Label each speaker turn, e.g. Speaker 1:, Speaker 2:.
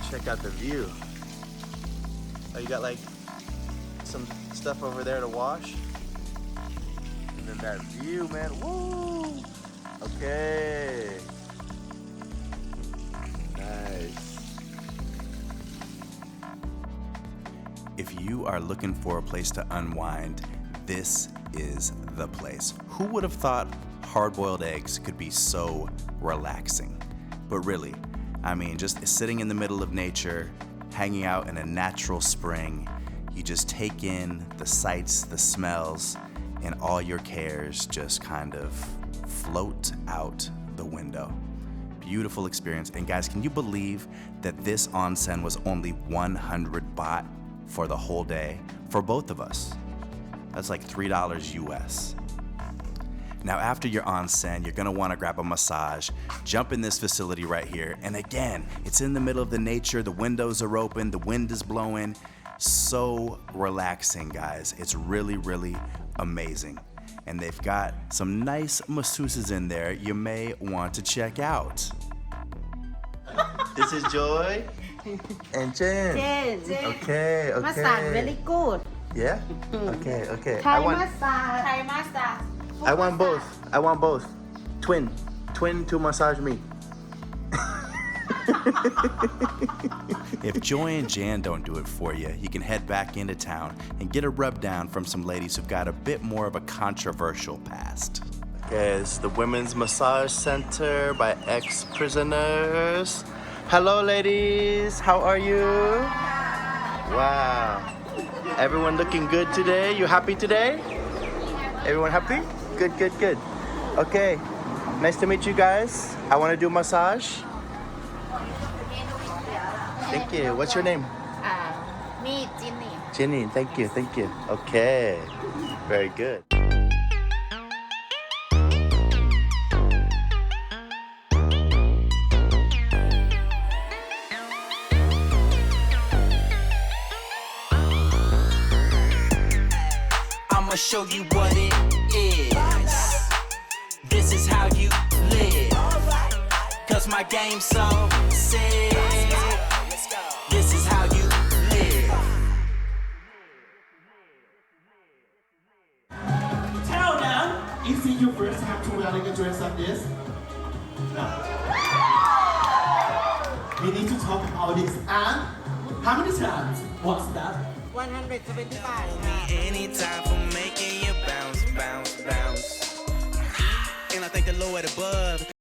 Speaker 1: Check out the view. Oh, you got like some stuff over there to wash. And then that view, man. Woo! Okay. Nice. If you are looking for a place to unwind, this is the place. Who would have thought hard-boiled eggs could be so relaxing? But really, I mean, just sitting in the middle of nature, hanging out in a natural spring, you just take in the sights, the smells, and all your cares just kind of float out the window. Beautiful experience. And guys, can you believe that this onsen was only 100 baht for the whole day for both of us? That's like $3 US. Now, after your onsen, you're gonna wanna grab a massage, jump in this facility right here, and again, it's in the middle of the nature, the windows are open, the wind is blowing. So relaxing, guys. It's really, really amazing. And they've got some nice masseuses in there you may want to check out. This is Joy and Jen. Okay, okay.
Speaker 2: Massage very good.
Speaker 1: Yeah? Okay, okay.
Speaker 2: Thai massage. Thai massage.
Speaker 1: I want both. I want both. Twin to massage me. If Joy and Jan don't do it for you, you can head back into town and get a rub down from some ladies who've got a bit more of a controversial past. Okay, it's the Women's Massage Center by ex-prisoners. Hello, ladies. How are you? Wow. Everyone looking good today? You happy today? Everyone happy? Good, good, good. Okay. Nice to meet you guys. I want to do massage. Thank you. What's your name?
Speaker 2: Me, Ginny.
Speaker 1: Jenny. Thank you. Thank you. Okay. Very good.
Speaker 3: I'ma show you what it is. This is how you live. Cause my game's so sick. This is how you live.
Speaker 4: Tell them, is it your first time to wearing a dress like this? No. We need to talk about this. And how many times? What's that?
Speaker 2: 175.
Speaker 3: Anytime for making you bounce, bounce.